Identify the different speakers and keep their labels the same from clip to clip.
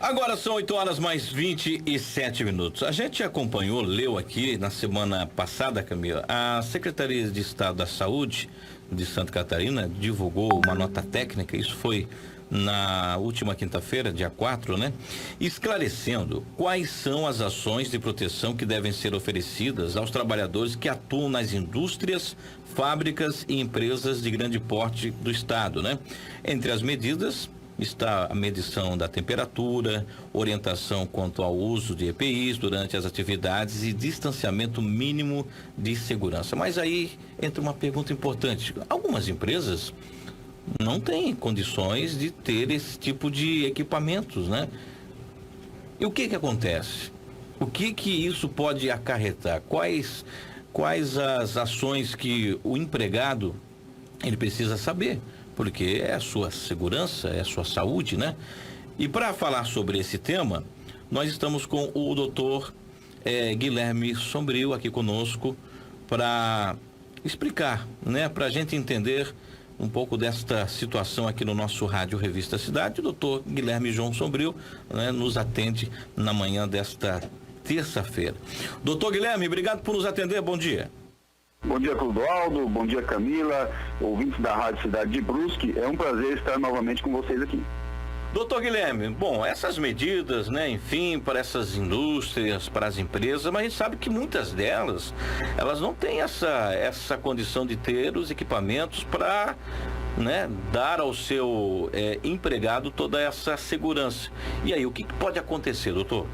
Speaker 1: Agora são 8h mais 27 minutos. A gente acompanhou, leu aqui na semana passada, Camila, a Secretaria de Estado da Saúde de Santa Catarina divulgou uma nota técnica, isso foi na última quinta-feira, dia 4, né? Esclarecendo quais são as ações de proteção que devem ser oferecidas aos trabalhadores que atuam nas indústrias, fábricas e empresas de grande porte do estado, né? Entre as medidas está a medição da temperatura, orientação quanto ao uso de EPIs durante as atividades e distanciamento mínimo de segurança. Mas aí entra uma pergunta importante. Algumas empresas não têm condições de ter esse tipo de equipamentos, né? E o que acontece? O que isso pode acarretar? Quais as ações que o empregado ele precisa saber? Porque é a sua segurança, é a sua saúde, né? E para falar sobre esse tema, nós estamos com o doutor Guilherme Sombrio aqui conosco para explicar, né? Para a gente entender um pouco desta situação aqui no nosso Rádio Revista Cidade. O doutor Guilherme João Sombrio, né, nos atende na manhã desta terça-feira. Doutor Guilherme, obrigado por nos atender, bom dia.
Speaker 2: Bom dia, Clodoaldo. Bom dia, Camila, ouvintes da Rádio Cidade de Brusque. É um prazer estar novamente com vocês aqui.
Speaker 1: Doutor Guilherme, bom, essas medidas, né, enfim, para essas indústrias, para as empresas, mas a gente sabe que muitas delas, elas não têm essa condição de ter os equipamentos para, né, dar ao seu empregado toda essa segurança. E aí, o que pode acontecer, doutor?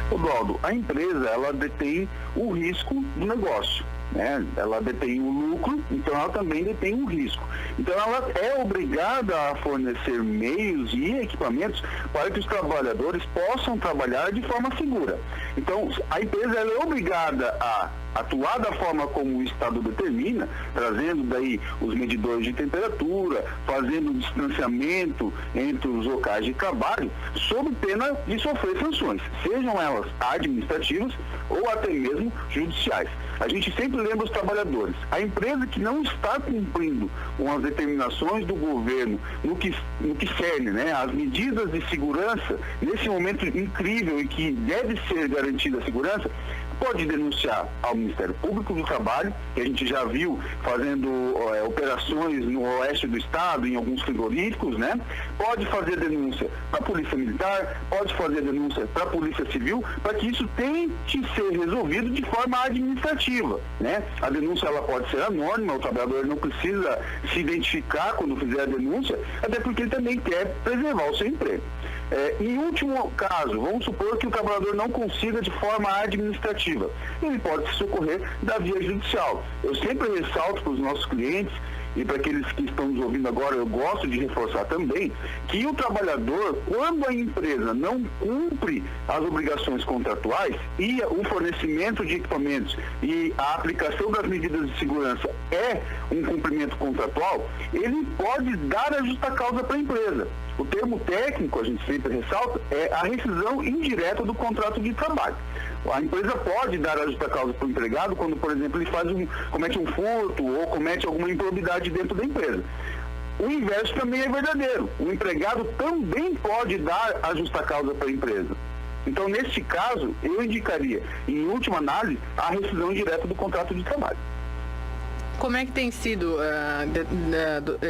Speaker 2: Clodoaldo, a empresa, ela detém o risco do negócio. Né? Ela detém o lucro, então ela também detém o risco. Então ela é obrigada a fornecer meios e equipamentos para que os trabalhadores possam trabalhar de forma segura. Então a empresa ela é obrigada a atuar da forma como o Estado determina, trazendo daí os medidores de temperatura, fazendo o distanciamento entre os locais de trabalho, sob pena de sofrer sanções, sejam elas administrativas ou até mesmo judiciais. A gente sempre lembra os trabalhadores. A empresa que não está cumprindo com as determinações do governo no que cerne, né, as medidas de segurança, nesse momento incrível e que deve ser garantida a segurança, pode denunciar ao Ministério Público do Trabalho, que a gente já viu fazendo operações no oeste do estado, em alguns frigoríficos, né? Pode fazer denúncia para a Polícia Militar, pode fazer denúncia para a Polícia Civil, para que isso tente ser resolvido de forma administrativa, né? A denúncia ela pode ser anônima, o trabalhador não precisa se identificar quando fizer a denúncia, até porque ele também quer preservar o seu emprego. Em último caso, vamos supor que o trabalhador não consiga de forma administrativa. Ele pode se socorrer da via judicial. Eu sempre ressalto para os nossos clientes e para aqueles que estão nos ouvindo agora, eu gosto de reforçar também, que o trabalhador, quando a empresa não cumpre as obrigações contratuais e o fornecimento de equipamentos e a aplicação das medidas de segurança é um cumprimento contratual, ele pode dar a justa causa para a empresa. O termo técnico, a gente sempre ressalta, é a rescisão indireta do contrato de trabalho. A empresa pode dar a justa causa para o empregado quando, por exemplo, ele comete um furto ou comete alguma improbidade dentro da empresa. O inverso também é verdadeiro. O empregado também pode dar a justa causa para a empresa. Então, neste caso, eu indicaria, em última análise, a rescisão indireta do contrato de trabalho.
Speaker 3: Como é que tem sido,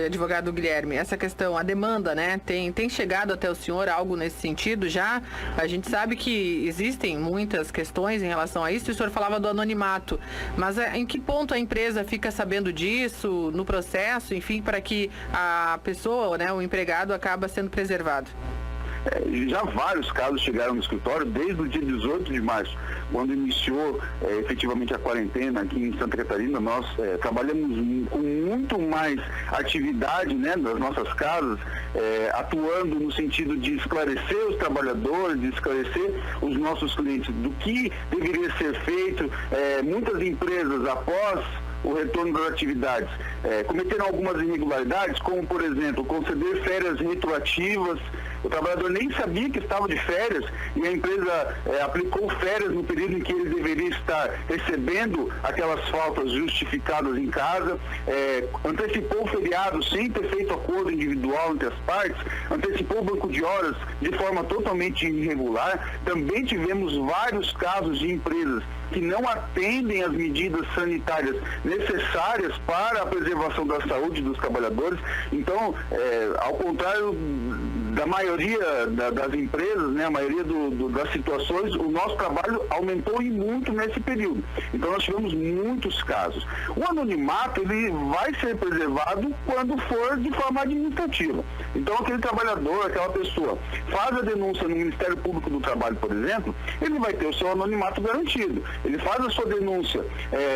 Speaker 3: advogado Guilherme, essa questão, a demanda, né? Tem chegado até o senhor algo nesse sentido já? A gente sabe que existem muitas questões em relação a isso, e o senhor falava do anonimato, mas em que ponto a empresa fica sabendo disso, no processo, enfim, para que a pessoa, né, o empregado, acaba sendo preservado?
Speaker 2: Já vários casos chegaram no escritório desde o dia 18 de março, quando iniciou efetivamente a quarentena aqui em Santa Catarina. Nós trabalhamos com muito mais atividade, né, das nossas casas, atuando no sentido de esclarecer os trabalhadores, de esclarecer os nossos clientes do que deveria ser feito. Muitas empresas, após o retorno das atividades, cometeram algumas irregularidades, como, por exemplo, conceder férias retroativas O trabalhador nem sabia que estava de férias e a empresa aplicou férias no período em que ele deveria estar recebendo aquelas faltas justificadas em casa, antecipou o feriado sem ter feito acordo individual entre as partes, antecipou o banco de horas de forma totalmente irregular. Também tivemos vários casos de empresas que não atendem as medidas sanitárias necessárias para a preservação da saúde dos trabalhadores. Então, ao contrário da maioria das empresas, né, a maioria das situações, o nosso trabalho aumentou e muito nesse período. Então, nós tivemos muitos casos. O anonimato, ele vai ser preservado quando for de forma administrativa. Então, aquele trabalhador, aquela pessoa, faz a denúncia no Ministério Público do Trabalho, por exemplo, ele vai ter o seu anonimato garantido. Ele faz a sua denúncia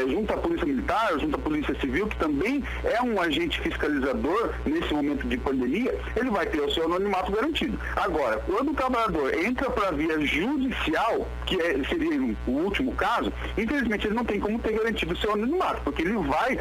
Speaker 2: junto à Polícia Militar, junto à Polícia Civil, que também é um agente fiscalizador nesse momento de pandemia, ele vai ter o seu anonimato garantido. Agora, quando o trabalhador entra para a via judicial, que seria o último caso, infelizmente ele não tem como ter garantido o seu anonimato, porque ele vai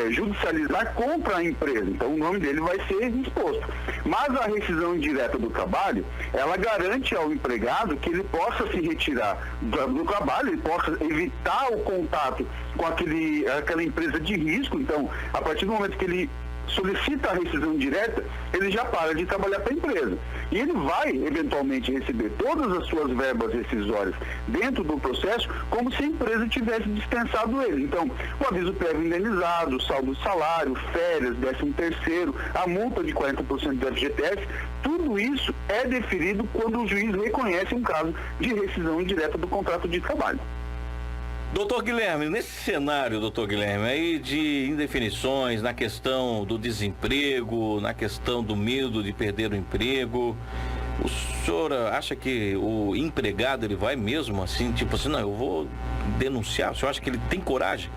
Speaker 2: judicializar contra a empresa, então o nome dele vai ser exposto. Mas a rescisão indireta do trabalho, ela garante ao empregado que ele possa se retirar do trabalho, ele possa evitar o contato com aquela empresa de risco. Então, a partir do momento que ele solicita a rescisão direta, ele já para de trabalhar para a empresa. E ele vai, eventualmente, receber todas as suas verbas rescisórias dentro do processo, como se a empresa tivesse dispensado ele. Então, o aviso prévio indenizado, saldo de salário, férias, 13º, a multa de 40% do FGTS, tudo isso é deferido quando o juiz reconhece um caso de rescisão indireta do contrato de trabalho.
Speaker 1: Doutor Guilherme, nesse cenário, doutor Guilherme, aí de indefinições, na questão do desemprego, na questão do medo de perder o emprego, o senhor acha que o empregado, ele vai mesmo assim, tipo assim, não, eu vou denunciar? O senhor acha que ele tem coragem?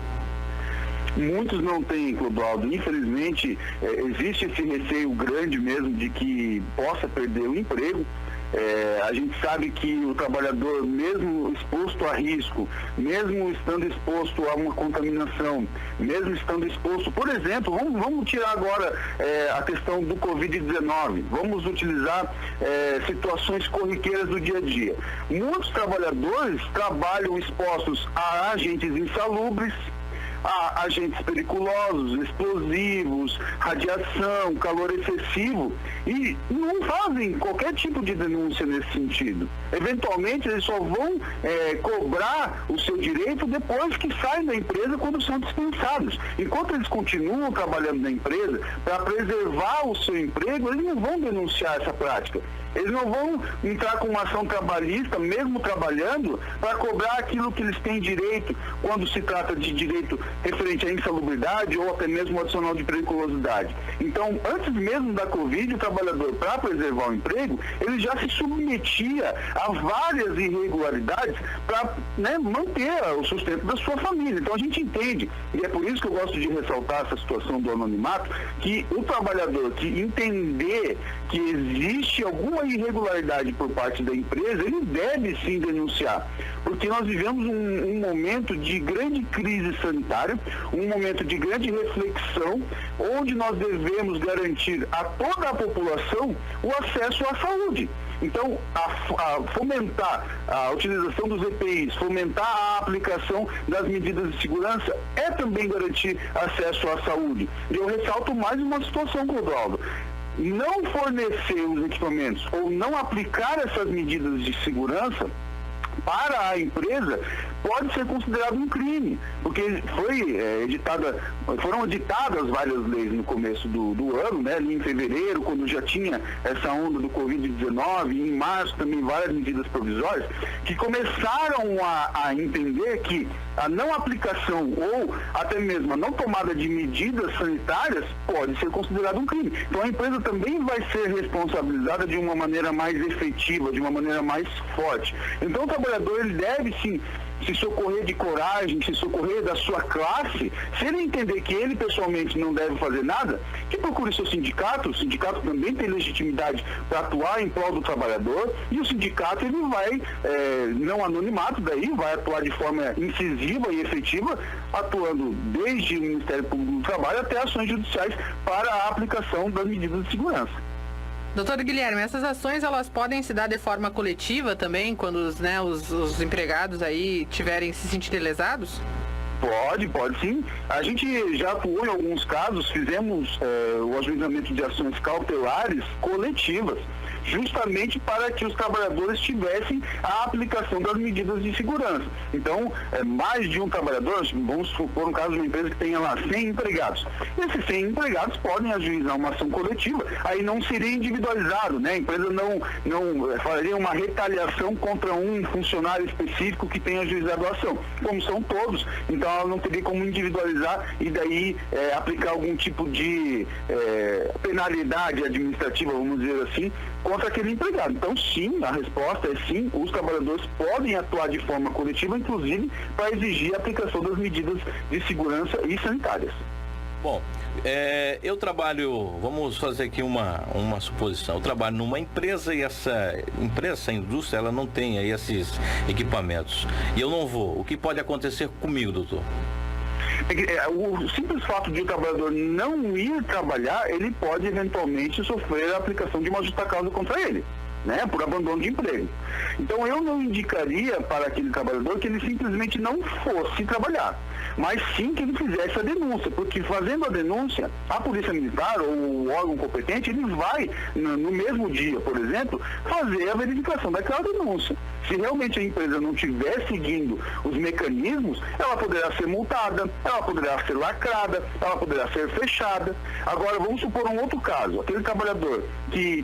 Speaker 2: Muitos não têm, Clodoaldo. Infelizmente, existe esse receio grande mesmo de que possa perder o emprego. A gente sabe que o trabalhador, mesmo exposto a risco, mesmo estando exposto a uma contaminação, mesmo estando exposto, por exemplo, vamos tirar agora a questão do Covid-19, vamos utilizar situações corriqueiras do dia a dia. Muitos trabalhadores trabalham expostos a agentes insalubres, a agentes periculosos, explosivos, radiação, calor excessivo, e não fazem qualquer tipo de denúncia nesse sentido. Eventualmente, eles só vão cobrar o seu direito depois que saem da empresa, quando são dispensados. Enquanto eles continuam trabalhando na empresa, para preservar o seu emprego, eles não vão denunciar essa prática. Eles não vão entrar com uma ação trabalhista, mesmo trabalhando, para cobrar aquilo que eles têm direito, quando se trata de direito referente à insalubridade ou até mesmo adicional de periculosidade. Então, antes mesmo da Covid, o trabalhador, para preservar o emprego, ele já se submetia a várias irregularidades para manter o sustento da sua família. Então, a gente entende, e é por isso que eu gosto de ressaltar essa situação do anonimato, que o trabalhador que entender que existe alguma irregularidade por parte da empresa, ele deve sim denunciar, porque nós vivemos um momento de grande crise sanitária, um momento de grande reflexão, onde nós devemos garantir a toda a população o acesso à saúde. Então, fomentar a utilização dos EPIs, fomentar a aplicação das medidas de segurança é também garantir acesso à saúde. E eu ressalto mais uma situação, Clodoaldo. Não fornecer os equipamentos ou não aplicar essas medidas de segurança para a empresa pode ser considerado um crime, porque foram editadas várias leis no começo do ano, né, ali em fevereiro, quando já tinha essa onda do Covid-19, e em março também várias medidas provisórias, que começaram a entender que a não aplicação ou até mesmo a não tomada de medidas sanitárias pode ser considerado um crime. Então a empresa também vai ser responsabilizada de uma maneira mais efetiva, de uma maneira mais forte. Então o trabalhador, ele deve sim se socorrer de coragem, se socorrer da sua classe. Se ele entender que ele pessoalmente não deve fazer nada, que procure seu sindicato. O sindicato também tem legitimidade para atuar em prol do trabalhador, e o sindicato, ele vai, não anonimato, daí vai atuar de forma incisiva e efetiva, atuando desde o Ministério Público do Trabalho até ações judiciais para a aplicação das medidas de segurança.
Speaker 3: Doutor Guilherme, essas ações elas podem se dar de forma coletiva também, quando os empregados aí tiverem se sentido lesados?
Speaker 2: Pode sim. A gente já atuou em alguns casos, fizemos o ajuizamento de ações cautelares coletivas, justamente para que os trabalhadores tivessem a aplicação das medidas de segurança. Então, mais de um trabalhador, vamos supor um caso de uma empresa que tenha lá 100 empregados. Esses 100 empregados podem ajuizar uma ação coletiva, aí não seria individualizado, né? A empresa não faria uma retaliação contra um funcionário específico que tenha ajuizado a ação. Como são todos, então ela não teria como individualizar e daí aplicar algum tipo de penalidade administrativa, vamos dizer assim, contra aquele empregado. Então, sim, a resposta é sim, os trabalhadores podem atuar de forma coletiva, inclusive para exigir a aplicação das medidas de segurança e sanitárias.
Speaker 1: Bom, eu trabalho, vamos fazer aqui uma suposição, eu trabalho numa empresa e essa indústria, ela não tem aí esses equipamentos, e eu não vou. O que pode acontecer comigo, doutor?
Speaker 2: O simples fato de o trabalhador não ir trabalhar, ele pode eventualmente sofrer a aplicação de uma justa causa contra ele, né, por abandono de emprego. Então eu não indicaria para aquele trabalhador que ele simplesmente não fosse trabalhar, mas sim que ele fizesse a denúncia, porque fazendo a denúncia, a Polícia Militar ou o órgão competente, ele vai, no mesmo dia, por exemplo, fazer a verificação daquela denúncia. Se realmente a empresa não estiver seguindo os mecanismos, ela poderá ser multada, ela poderá ser lacrada, ela poderá ser fechada. Agora, vamos supor um outro caso, aquele trabalhador que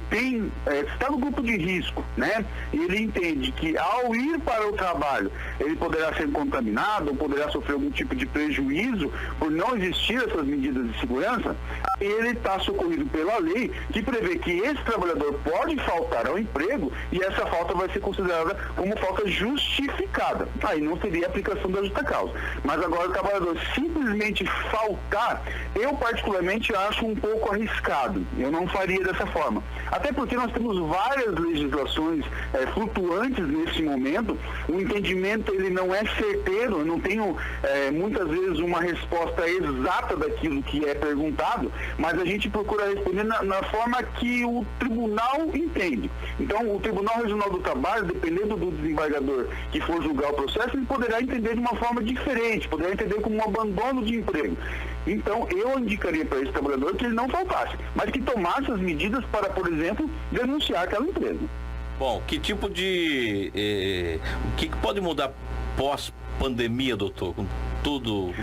Speaker 2: está no grupo de risco, né? E ele entende que ao ir para o trabalho, ele poderá ser contaminado ou poderá sofrer algum tipo de prejuízo por não existir essas medidas de segurança, ele está socorrido pela lei que prevê que esse trabalhador pode faltar ao emprego e essa falta vai ser considerada como falta justificada. Aí não seria a aplicação da justa causa. Mas agora o trabalhador simplesmente faltar, eu particularmente acho um pouco arriscado. Eu não faria dessa forma. Até porque nós temos várias legislações flutuantes nesse momento. O entendimento ele não é certeiro, eu não tenho muitas vezes uma resposta exata daquilo que é perguntado, mas a gente procura responder na forma que o tribunal entende. Então, o Tribunal Regional do Trabalho, dependendo do desembargador que for julgar o processo, ele poderá entender de uma forma diferente, poderá entender como um abandono de emprego. Então, eu indicaria para esse trabalhador que ele não faltasse, mas que tomasse as medidas para, por exemplo, denunciar aquela empresa.
Speaker 1: Bom, que tipo de... o que pode mudar pós-pandemia, doutor? Com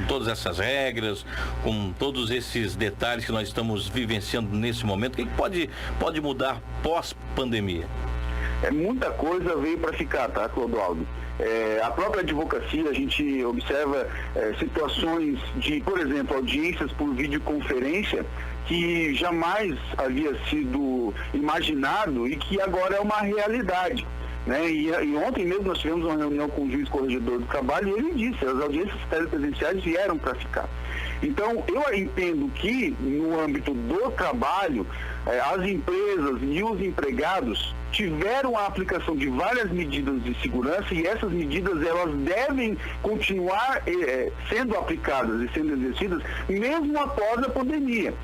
Speaker 1: todas essas regras, com todos esses detalhes que nós estamos vivenciando nesse momento, o que pode mudar pós-pandemia?
Speaker 2: Muita coisa veio para ficar, tá, Clodoaldo? A própria advocacia, a gente observa situações de, por exemplo, audiências por videoconferência que jamais havia sido imaginado e que agora é uma realidade. Né? E ontem mesmo nós tivemos uma reunião com o juiz corregedor do trabalho e ele disse, as audiências telepresenciais vieram para ficar. Então, eu entendo que no âmbito do trabalho, as empresas e os empregados tiveram a aplicação de várias medidas de segurança e essas medidas elas devem continuar sendo aplicadas e sendo exercidas mesmo após a pandemia.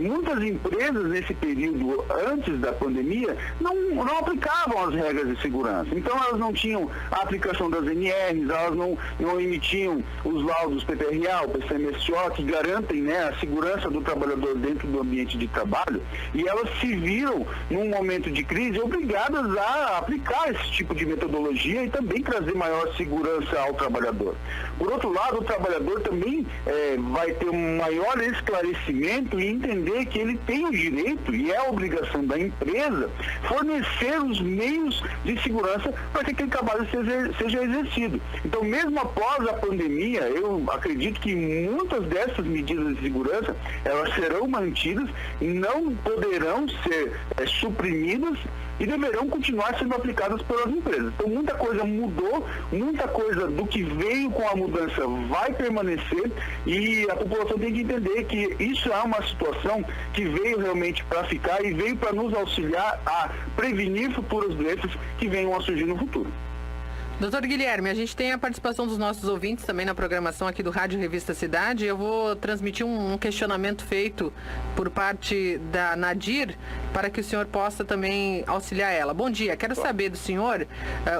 Speaker 2: Muitas empresas nesse período antes da pandemia não aplicavam as regras de segurança. Então elas não tinham a aplicação das NRs, elas não emitiam os laudos PPRA, o PCMSO, que garantem, né, a segurança do trabalhador dentro do ambiente de trabalho, e elas se viram num momento de crise obrigadas a aplicar esse tipo de metodologia e também trazer maior segurança ao trabalhador. Por outro lado, o trabalhador também vai ter um maior esclarecimento e entender que ele tem o direito e é a obrigação da empresa fornecer os meios de segurança para que aquele trabalho seja exercido. Então, mesmo após a pandemia, eu acredito que muitas dessas medidas de segurança, elas serão mantidas, não poderão ser suprimidas e deverão continuar sendo aplicadas pelas empresas. Então, muita coisa mudou, muita coisa do que veio com a mudança vai permanecer e a população tem que entender que isso é uma situação que veio realmente para ficar e veio para nos auxiliar a prevenir futuras doenças que venham a surgir no futuro.
Speaker 3: Doutor Guilherme, a gente tem a participação dos nossos ouvintes também na programação aqui do Rádio Revista Cidade. Eu vou transmitir um questionamento feito por parte da Nadir para que o senhor possa também auxiliar ela. Bom dia, quero saber do senhor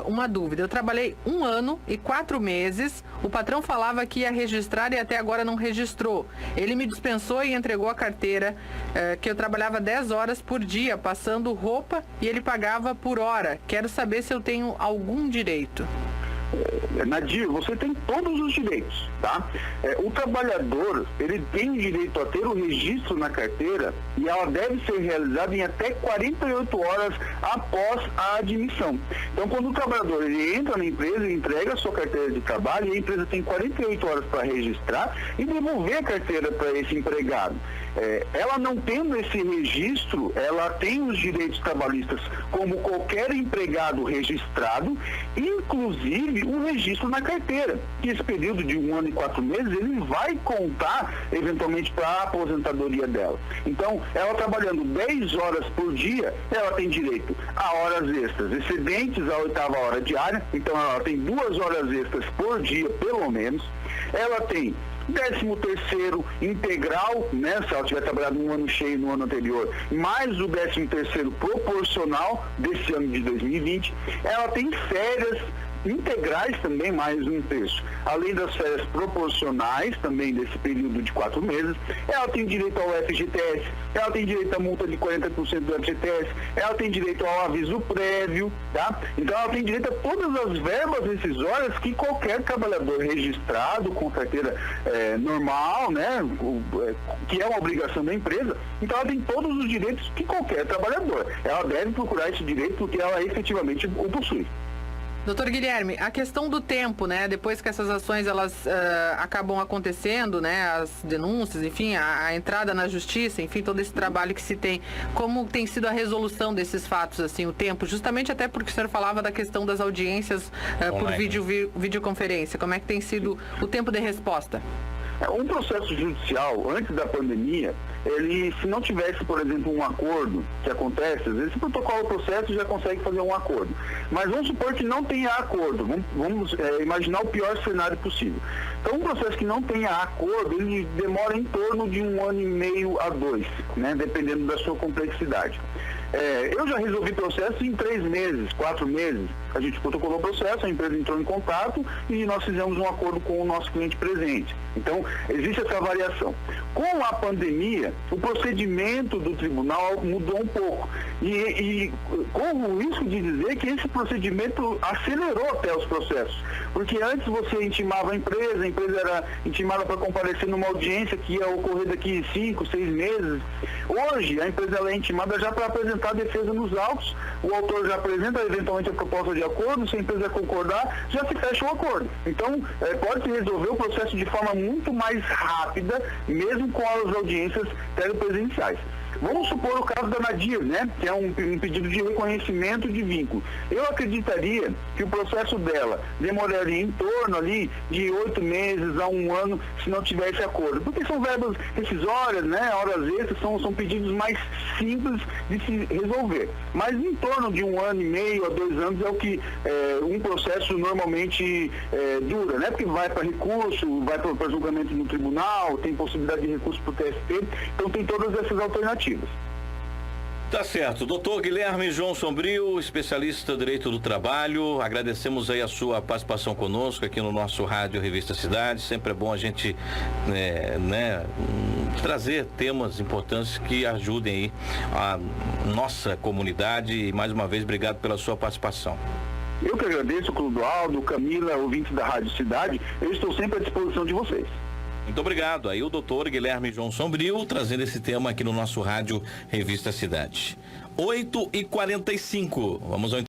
Speaker 3: uma dúvida. Eu trabalhei 1 ano e 4 meses, o patrão falava que ia registrar e até agora não registrou. Ele me dispensou e entregou a carteira que eu trabalhava 10 horas por dia, passando roupa, e ele pagava por hora. Quero saber se eu tenho algum direito.
Speaker 2: Nadir, você tem todos os direitos, tá? O trabalhador, ele tem o direito a ter o registro na carteira e ela deve ser realizada em até 48 horas após a admissão. Então, quando o trabalhador ele entra na empresa, ele entrega a sua carteira de trabalho e a empresa tem 48 horas para registrar e devolver a carteira para esse empregado. Ela não tendo esse registro, ela tem os direitos trabalhistas como qualquer empregado registrado, inclusive um registro na carteira. E esse período de 1 ano e 4 meses, ele vai contar eventualmente para a aposentadoria dela. Então, ela trabalhando 10 horas por dia, ela tem direito a horas extras excedentes a 8ª hora diária, então ela tem 2 horas extras por dia, pelo menos. Ela tem 13º integral, né, se ela tiver trabalhado um ano cheio no ano anterior, mais o 13º proporcional desse ano de 2020. Ela tem férias integrais também, mais 1/3. Além das férias proporcionais, também desse período de 4 meses, ela tem direito ao FGTS, ela tem direito à multa de 40% do FGTS, ela tem direito ao aviso prévio, tá? Então ela tem direito a todas as verbas decisórias que qualquer trabalhador registrado com carteira normal, né, que é uma obrigação da empresa, então ela tem todos os direitos que qualquer trabalhador. Ela deve procurar esse direito porque ela efetivamente o possui.
Speaker 3: Doutor Guilherme, a questão do tempo, né? Depois que essas ações elas acabam acontecendo, né? As denúncias, enfim, a entrada na justiça, enfim, todo esse trabalho que se tem. Como tem sido a resolução desses fatos, assim, o tempo? Justamente até porque o senhor falava da questão das audiências por videoconferência. Como é que tem sido o tempo de resposta?
Speaker 2: Um processo judicial, antes da pandemia, ele, se não tivesse, por exemplo, um acordo, que acontece, às vezes o protocolo do processo já consegue fazer um acordo. Mas vamos supor que não tenha acordo, vamos imaginar o pior cenário possível. Então, um processo que não tenha acordo, ele demora em torno de 1 ano e meio a 2, né, dependendo da sua complexidade. Eu já resolvi processo em 3 meses, 4 meses. A gente protocolou o processo, a empresa entrou em contato e nós fizemos um acordo com o nosso cliente presente. Então, existe essa variação. Com a pandemia, o procedimento do tribunal mudou um pouco. E corro o risco de dizer que esse procedimento acelerou até os processos. Porque antes você intimava a empresa era intimada para comparecer numa audiência que ia ocorrer daqui 5, 6 meses. Hoje, a empresa ela é intimada já para apresentar a defesa nos autos, o autor já apresenta eventualmente a proposta de acordo, se a empresa concordar, já se fecha o acordo. Então, pode-se resolver o processo de forma muito mais rápida, mesmo com as audiências telepresenciais. Vamos supor o caso da Nadir, né, que é um pedido de reconhecimento de vínculo. Eu acreditaria que o processo dela demoraria em torno ali de 8 meses a 1 ano se não tivesse acordo. Porque são verbas decisórias, né, horas extras, são pedidos mais simples de se resolver. Mas em torno de 1 ano e meio a 2 anos é o que um processo normalmente dura, né, porque vai para recurso, vai para julgamento no tribunal, tem possibilidade de recurso para o TST, então tem todas essas alternativas.
Speaker 1: Tá certo. Doutor Guilherme João Sombrio, especialista em Direito do Trabalho, agradecemos aí a sua participação conosco aqui no nosso Rádio Revista Cidade. Sempre é bom a gente trazer temas importantes que ajudem aí a nossa comunidade e mais uma vez, obrigado pela sua participação.
Speaker 2: Eu que agradeço, Clodoaldo, Camila, ouvintes da Rádio Cidade, eu estou sempre à disposição de vocês.
Speaker 1: Muito obrigado. Aí o doutor Guilherme João Sombrio trazendo esse tema aqui no nosso Rádio Revista Cidade. 8h45. Vamos ao